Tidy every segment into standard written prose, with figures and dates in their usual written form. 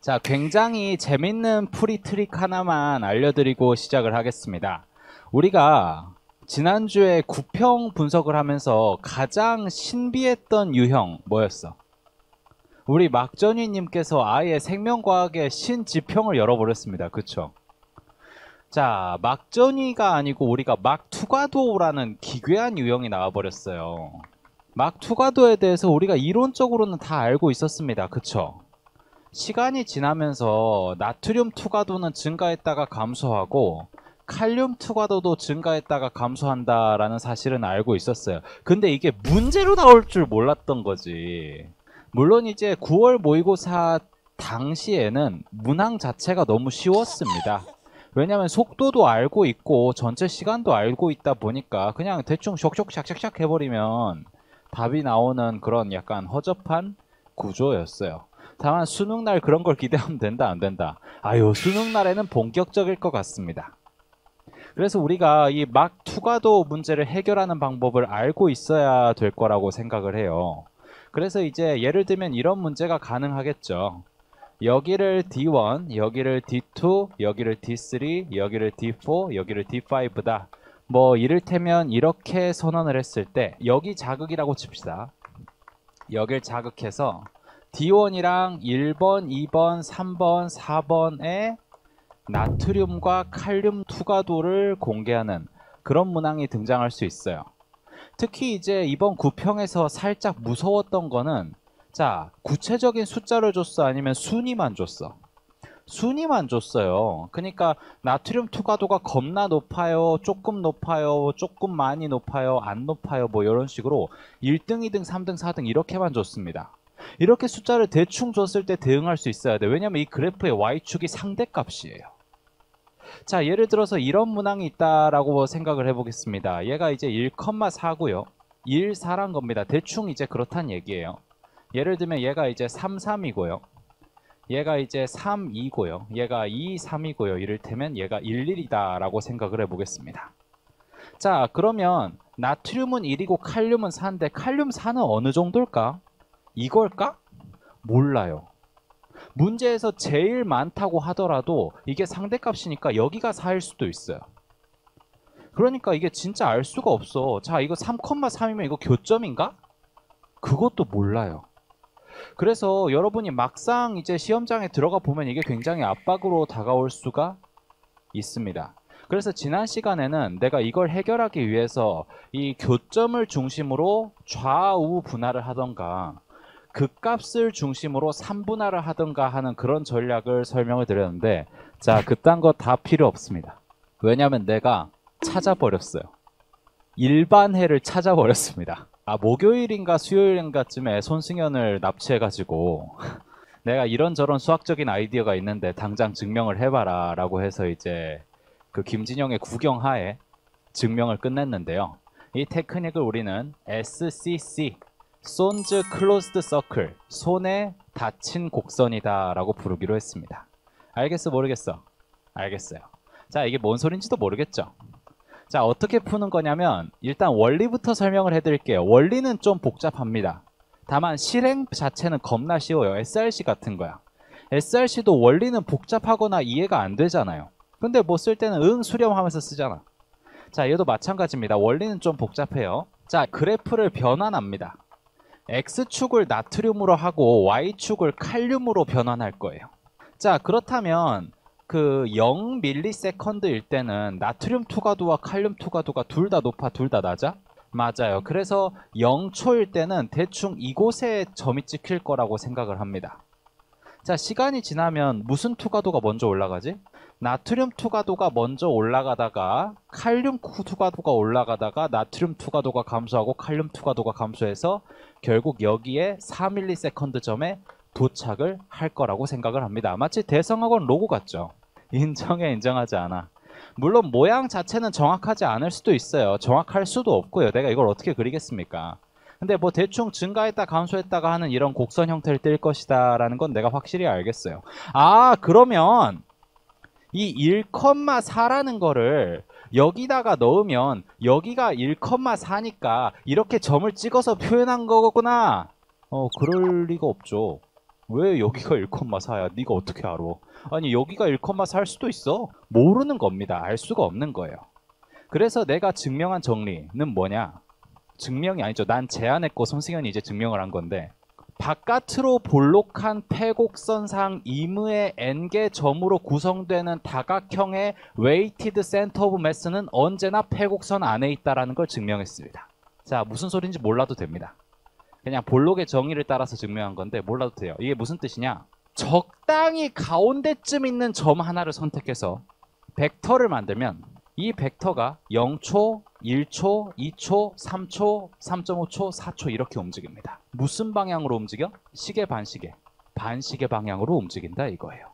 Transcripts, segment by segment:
자, 굉장히 재밌는 풀이 트릭 하나만 알려드리고 시작을 하겠습니다. 우리가 지난주에 구평 분석을 하면서 가장 신비했던 유형 뭐였어? 우리 막전위님께서 아예 생명과학의 신지평을 열어버렸습니다. 그쵸? 자, 막전위가 아니고 우리가 막투가도라는 기괴한 유형이 나와버렸어요. 막투가도에 대해서 우리가 이론적으로는 다 알고 있었습니다. 그쵸? 시간이 지나면서 나트륨 투과도는 증가했다가 감소하고 칼륨 투과도도 증가했다가 감소한다라는 사실은 알고 있었어요. 근데 이게 문제로 나올 줄 몰랐던 거지. 물론 이제 9월 모의고사 당시에는 문항 자체가 너무 쉬웠습니다. 왜냐면 속도도 알고 있고 전체 시간도 알고 있다 보니까 그냥 대충 쇽쇽 샥샥샥 해버리면 답이 나오는 그런 약간 허접한 구조였어요. 다만 수능날 그런 걸 기대하면 된다 안 된다? 아유, 수능날에는 본격적일 것 같습니다. 그래서 우리가 이 막 투과도 문제를 해결하는 방법을 알고 있어야 될 거라고 생각을 해요. 그래서 이제 예를 들면 이런 문제가 가능하겠죠. 여기를 D1, 여기를 D2, 여기를 D3, 여기를 D4, 여기를 D5다. 뭐 이를테면 이렇게 선언을 했을 때 여기 자극이라고 칩시다. 여길 자극해서 D1이랑 1번, 2번, 3번, 4번에 나트륨과 칼륨 투과도를 공개하는 그런 문항이 등장할 수 있어요. 특히 이제 이번 구평에서 살짝 무서웠던 거는 자, 구체적인 숫자를 줬어 아니면 순위만 줬어? 순위만 줬어요. 그러니까 나트륨 투과도가 겁나 높아요, 조금 높아요, 조금 많이 높아요, 안 높아요, 뭐 이런 식으로 1등, 2등, 3등, 4등 이렇게만 줬습니다. 이렇게 숫자를 대충 줬을 때 대응할 수 있어야 돼. 왜냐면 이 그래프의 y축이 상대값이에요. 자, 예를 들어서 이런 문항이 있다라고 생각을 해보겠습니다. 얘가 이제 1,4고요. 1, 4란 겁니다. 대충 이제 그렇단 얘기예요. 예를 들면 얘가 이제 3, 3이고요. 얘가 이제 3, 2고요. 얘가 2, 3이고요. 이를테면 얘가 1, 1이다 라고 생각을 해보겠습니다. 자, 그러면 나트륨은 1이고 칼륨은 4인데 칼륨 4는 어느 정도일까? 이걸까? 몰라요. 문제에서 제일 많다고 하더라도 이게 상대값이니까 여기가 4일 수도 있어요. 그러니까 이게 진짜 알 수가 없어. 자, 이거 3,3이면 이거 교점인가? 그것도 몰라요. 그래서 여러분이 막상 이제 시험장에 들어가 보면 이게 굉장히 압박으로 다가올 수가 있습니다. 그래서 지난 시간에는 내가 이걸 해결하기 위해서 이 교점을 중심으로 좌우 분할을 하던가 극값을 중심으로 3분할을 하던가 하는 그런 전략을 설명을 드렸는데 자, 그딴 거 다 필요 없습니다. 왜냐면 내가 찾아버렸어요. 일반해를 찾아버렸습니다. 아, 목요일인가 수요일인가쯤에 손승연을 납치해가지고 내가 이런저런 수학적인 아이디어가 있는데 당장 증명을 해봐라 라고 해서 이제 그 김진영의 구경하에 증명을 끝냈는데요. 이 테크닉을 우리는 SCC 손즈 클로즈드 서클, 손에 닫힌 곡선이다 라고 부르기로 했습니다. 알겠어 모르겠어? 알겠어요. 자, 이게 뭔 소린지도 모르겠죠? 자, 어떻게 푸는 거냐면 일단 원리부터 설명을 해드릴게요. 원리는 좀 복잡합니다. 다만 실행 자체는 겁나 쉬워요. SRC 같은 거야. SRC도 원리는 복잡하거나 이해가 안 되잖아요. 근데 뭐 쓸 때는 응 수렴하면서 쓰잖아. 자, 얘도 마찬가지입니다. 원리는 좀 복잡해요. 자, 그래프를 변환합니다. X축을 나트륨으로 하고 Y축을 칼륨으로 변환할 거예요. 자, 그렇다면 그 0ms일 때는 나트륨 투과도와 칼륨 투과도가 둘 다 높아, 둘 다 낮아? 맞아요. 그래서 0초일 때는 대충 이곳에 점이 찍힐 거라고 생각을 합니다. 자, 시간이 지나면 무슨 투과도가 먼저 올라가지? 나트륨 투과도가 먼저 올라가다가 칼륨 투과도가 올라가다가 나트륨 투과도가 감소하고 칼륨 투과도가 감소해서 결국 여기에 4ms 점에 도착을 할 거라고 생각을 합니다. 마치 대성학원 로고 같죠? 인정해, 인정하지 않아. 물론 모양 자체는 정확하지 않을 수도 있어요. 정확할 수도 없고요. 내가 이걸 어떻게 그리겠습니까? 근데 뭐 대충 증가했다 감소했다가 하는 이런 곡선 형태를 띌 것이다 라는 건 내가 확실히 알겠어요. 아, 그러면 이 1,4라는 거를 여기다가 넣으면 여기가 1,4니까 이렇게 점을 찍어서 표현한 거구나. 그럴 리가 없죠. 왜 여기가 1,4야? 네가 어떻게 알아? 아니 여기가 1,4일 수도 있어. 모르는 겁니다. 알 수가 없는 거예요. 그래서 내가 증명한 정리는 뭐냐? 증명이 아니죠. 난 제안했고 손승현이 이제 증명을 한 건데, 바깥으로 볼록한 패곡선상 임의의 n개 점으로 구성되는 다각형의 weighted center of mass는 언제나 패곡선 안에 있다라는 걸 증명했습니다. 자, 무슨 소리인지 몰라도 됩니다. 그냥 볼록의 정의를 따라서 증명한 건데 몰라도 돼요. 이게 무슨 뜻이냐? 적당히 가운데쯤 있는 점 하나를 선택해서 벡터를 만들면 이 벡터가 0초, 1초, 2초, 3초, 3.5초, 4초 이렇게 움직입니다. 무슨 방향으로 움직여? 시계 반시계. 반시계 방향으로 움직인다 이거예요.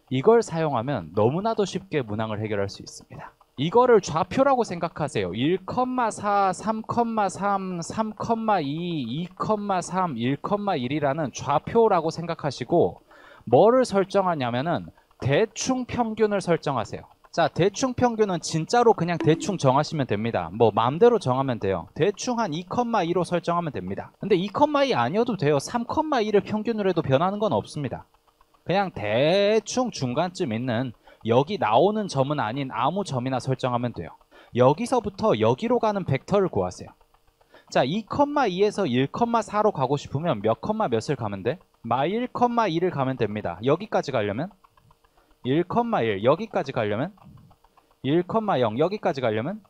이걸 사용하면 너무나도 쉽게 문항을 해결할 수 있습니다. 이거를 좌표라고 생각하세요. 1,4, 3,3, 3,2, 2,3, 1,1이라는 좌표라고 생각하시고 뭐를 설정하냐면은 대충 평균을 설정하세요. 자, 대충 평균은 진짜로 그냥 대충 정하시면 됩니다. 뭐 마음대로 정하면 돼요. 대충 한 2,2로 설정하면 됩니다. 근데 2,2 아니어도 돼요. 3,2를 평균으로 해도 변하는 건 없습니다. 그냥 대충 중간쯤 있는 여기 나오는 점은 아닌 아무 점이나 설정하면 돼요. 여기서부터 여기로 가는 벡터를 구하세요. 자, 2,2에서 1,4로 가고 싶으면 몇 컴마 몇을 가면 돼? -1,2를 가면 됩니다. 여기까지 가려면 1,1, 여기까지 가려면 1,0, 여기까지 가려면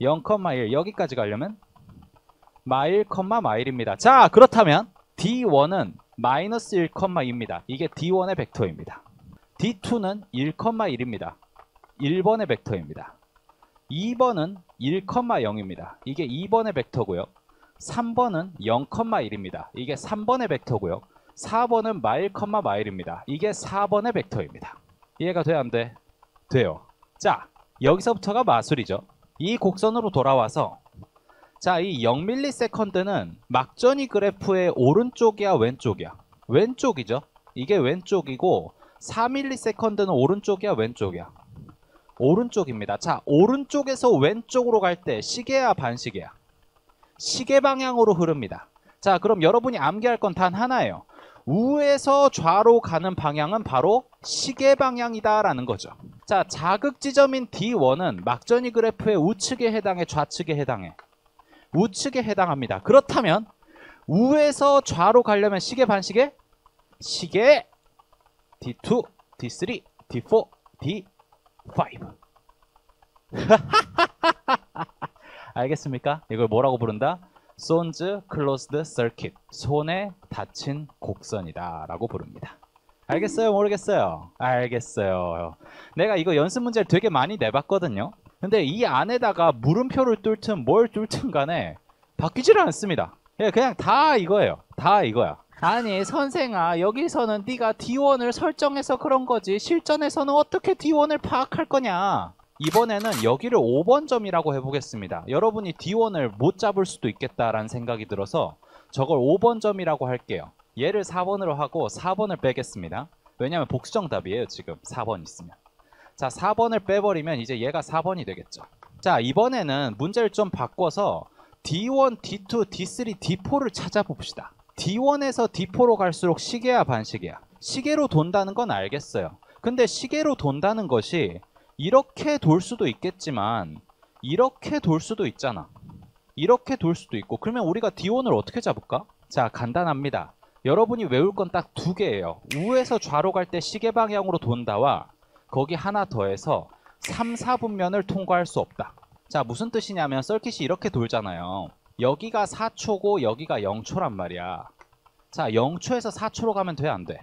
0,1, 여기까지 가려면 -1, -1입니다. 자, 그렇다면 D1은 -1,2입니다. 이게 D1의 벡터입니다. D2는 1,1입니다. 1번의 벡터입니다. 2번은 1,0입니다. 이게 2번의 벡터고요. 3번은 0,1입니다. 이게 3번의 벡터고요. 4번은 -1,1입니다. 이게 4번의 벡터입니다. 이해가 돼? 안 돼? 돼요. 자, 여기서부터가 마술이죠. 이 곡선으로 돌아와서 자, 이 0ms는 막전이 그래프의 오른쪽이야 왼쪽이야? 왼쪽이죠. 이게 왼쪽이고 4ms는 오른쪽이야 왼쪽이야? 오른쪽입니다. 자, 오른쪽에서 왼쪽으로 갈 때 시계야 반시계야? 시계 방향으로 흐릅니다. 자, 그럼 여러분이 암기할 건 단 하나예요. 우에서 좌로 가는 방향은 바로 시계 방향이다 라는 거죠. 자, 자극 지점인 D1은 막전이 그래프의 우측에 해당해 좌측에 해당해? 우측에 해당합니다. 그렇다면 우에서 좌로 가려면 시계 반시계? 시계 D2, D3, D4, D5 알겠습니까? 이걸 뭐라고 부른다? 손즈 클로스드 서킷, 손에 닫힌 곡선이다 라고 부릅니다. 알겠어요? 모르겠어요? 알겠어요. 내가 이거 연습 문제를 되게 많이 내봤거든요. 근데 이 안에다가 물음표를 뚫든 뭘 뚫든 간에 바뀌지를 않습니다. 그냥 다 이거예요. 다 이거야. 아니 선생아, 여기서는 네가 D1을 설정해서 그런 거지 실전에서는 어떻게 D1을 파악할 거냐. 이번에는 여기를 5번 점이라고 해보겠습니다. 여러분이 D1을 못 잡을 수도 있겠다라는 생각이 들어서 저걸 5번 점이라고 할게요. 얘를 4번으로 하고 4번을 빼겠습니다. 왜냐면 복수정답이에요. 지금 4번 있으면. 자, 4번을 빼버리면 이제 얘가 4번이 되겠죠. 자, 이번에는 문제를 좀 바꿔서 D1, D2, D3, D4를 찾아봅시다. D1에서 D4로 갈수록 시계야 반시계야? 시계로 돈다는 건 알겠어요. 근데 시계로 돈다는 것이 이렇게 돌 수도 있겠지만 이렇게 돌 수도 있잖아. 이렇게 돌 수도 있고. 그러면 우리가 D1을 어떻게 잡을까? 자, 간단합니다. 여러분이 외울 건 딱 두 개예요. 우에서 좌로 갈 때 시계 방향으로 돈다와 거기 하나 더해서 3, 4분면을 통과할 수 없다. 자, 무슨 뜻이냐면 서킷이 이렇게 돌잖아요. 여기가 4초고 여기가 0초란 말이야. 자, 0초에서 4초로 가면 돼? 안 돼?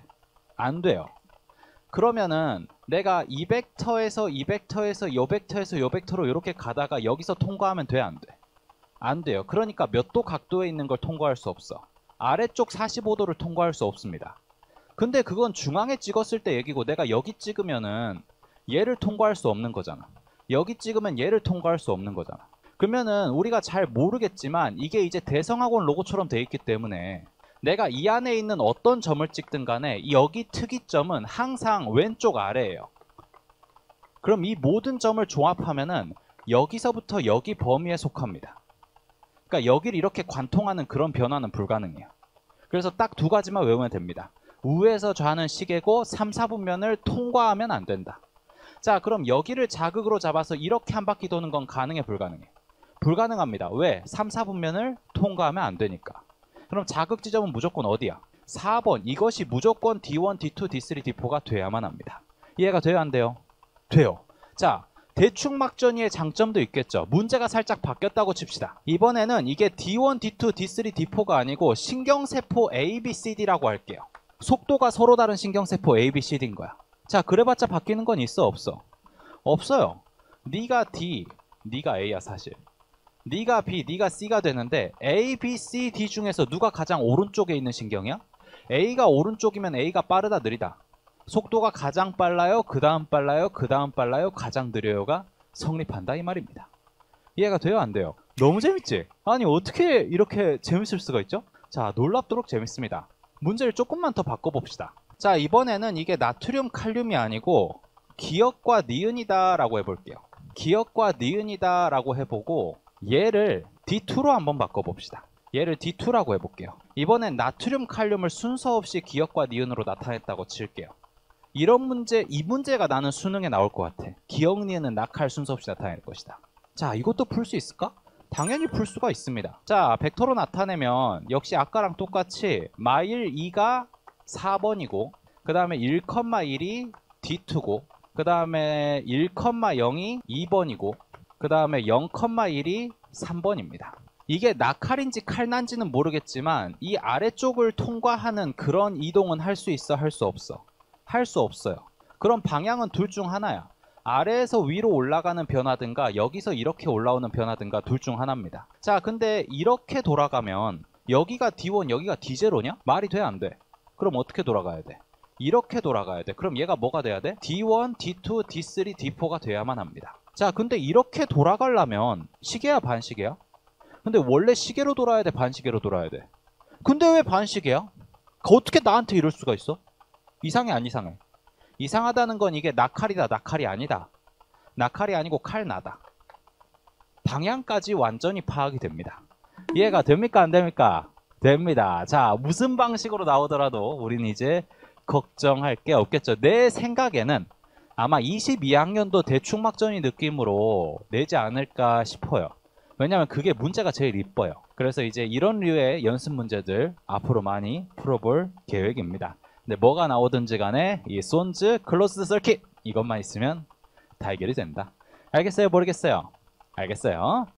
안 돼요. 그러면은 내가 이 벡터에서 이 벡터에서 이 벡터에서 이 벡터로 이렇게 가다가 여기서 통과하면 돼? 안 돼? 안 돼요. 그러니까 몇 도 각도에 있는 걸 통과할 수 없어. 아래쪽 45도를 통과할 수 없습니다. 근데 그건 중앙에 찍었을 때 얘기고 내가 여기 찍으면은 얘를 통과할 수 없는 거잖아. 여기 찍으면 얘를 통과할 수 없는 거잖아. 그러면은 우리가 잘 모르겠지만 이게 이제 대성학원 로고처럼 돼 있기 때문에 내가 이 안에 있는 어떤 점을 찍든 간에 여기 특이점은 항상 왼쪽 아래예요. 그럼 이 모든 점을 종합하면은 여기서부터 여기 범위에 속합니다. 그러니까 여기를 이렇게 관통하는 그런 변화는 불가능해요. 그래서 딱 두 가지만 외우면 됩니다. 우에서 좌는 시계고 3, 4분면을 통과하면 안 된다. 자, 그럼 여기를 자극으로 잡아서 이렇게 한 바퀴 도는 건 가능해, 불가능해? 불가능합니다. 왜? 3, 4분면을 통과하면 안 되니까. 그럼 자극 지점은 무조건 어디야? 4번. 이것이 무조건 D1, D2, D3, D4가 돼야만 합니다. 이해가 돼요, 안 돼요? 돼요. 자, 대충막전이의 장점도 있겠죠. 문제가 살짝 바뀌었다고 칩시다. 이번에는 이게 D1, D2, D3, D4가 아니고 신경세포 A, B, C, D라고 할게요. 속도가 서로 다른 신경세포 A, B, C, D인 거야. 자, 그래봤자 바뀌는 건 있어, 없어? 없어요. 네가 D, 네가 A야 사실. 네가 B, 네가 C가 되는데 A, B, C, D 중에서 누가 가장 오른쪽에 있는 신경이야? A가 오른쪽이면 A가 빠르다, 느리다? 속도가 가장 빨라요, 그 다음 빨라요, 그 다음 빨라요, 가장 느려요가 성립한다 이 말입니다. 이해가 돼요, 안 돼요? 너무 재밌지? 아니 어떻게 이렇게 재밌을 수가 있죠? 자, 놀랍도록 재밌습니다. 문제를 조금만 더 바꿔봅시다. 자, 이번에는 이게 나트륨 칼륨이 아니고 기역과 니은이다 라고 해볼게요. 기역과 니은이다 라고 해보고 얘를 D2로 한번 바꿔봅시다. 얘를 D2라고 해볼게요. 이번엔 나트륨 칼륨을 순서 없이 기역과 니은으로 나타냈다고 칠게요. 이런 문제, 이 문제가 나는 수능에 나올 것 같아. 기역, 니은은 낙할 순서 없이 나타낼 것이다. 자, 이것도 풀 수 있을까? 당연히 풀 수가 있습니다. 자, 벡터로 나타내면 역시 아까랑 똑같이 마일 2가 4번이고 그 다음에 1,1이 D2고 그 다음에 1,0이 2번이고 그 다음에 0,1이 3번입니다. 이게 낙칼인지 칼난지는 모르겠지만 이 아래쪽을 통과하는 그런 이동은 할 수 있어, 할 수 없어? 할 수 없어요. 그럼 방향은 둘 중 하나야. 아래에서 위로 올라가는 변화든가 여기서 이렇게 올라오는 변화든가 둘 중 하나입니다. 자, 근데 이렇게 돌아가면 여기가 D1, 여기가 D0냐? 말이 돼, 안 돼? 그럼 어떻게 돌아가야 돼? 이렇게 돌아가야 돼. 그럼 얘가 뭐가 돼야 돼? D1, D2, D3, D4가 돼야만 합니다. 자, 근데 이렇게 돌아가려면 시계야, 반시계야? 근데 원래 시계로 돌아야 돼, 반시계로 돌아야 돼? 근데 왜 반시계야? 어떻게 나한테 이럴 수가 있어? 이상해, 안 이상해? 이상하다는 건 이게 낙칼이다, 낙칼이 아니다. 낙칼이 아니고 칼나다. 방향까지 완전히 파악이 됩니다. 이해가 됩니까, 안 됩니까? 됩니다. 자, 무슨 방식으로 나오더라도 우리는 이제 걱정할 게 없겠죠. 내 생각에는 아마 22학년도 대충막전이 느낌으로 내지 않을까 싶어요. 왜냐면 그게 문제가 제일 이뻐요. 그래서 이제 이런 류의 연습 문제들 앞으로 많이 풀어볼 계획입니다. 근데 뭐가 나오든지 간에 이 손즈 클로즈드 서킷 이것만 있으면 다 해결이 된다. 알겠어요? 모르겠어요? 알겠어요?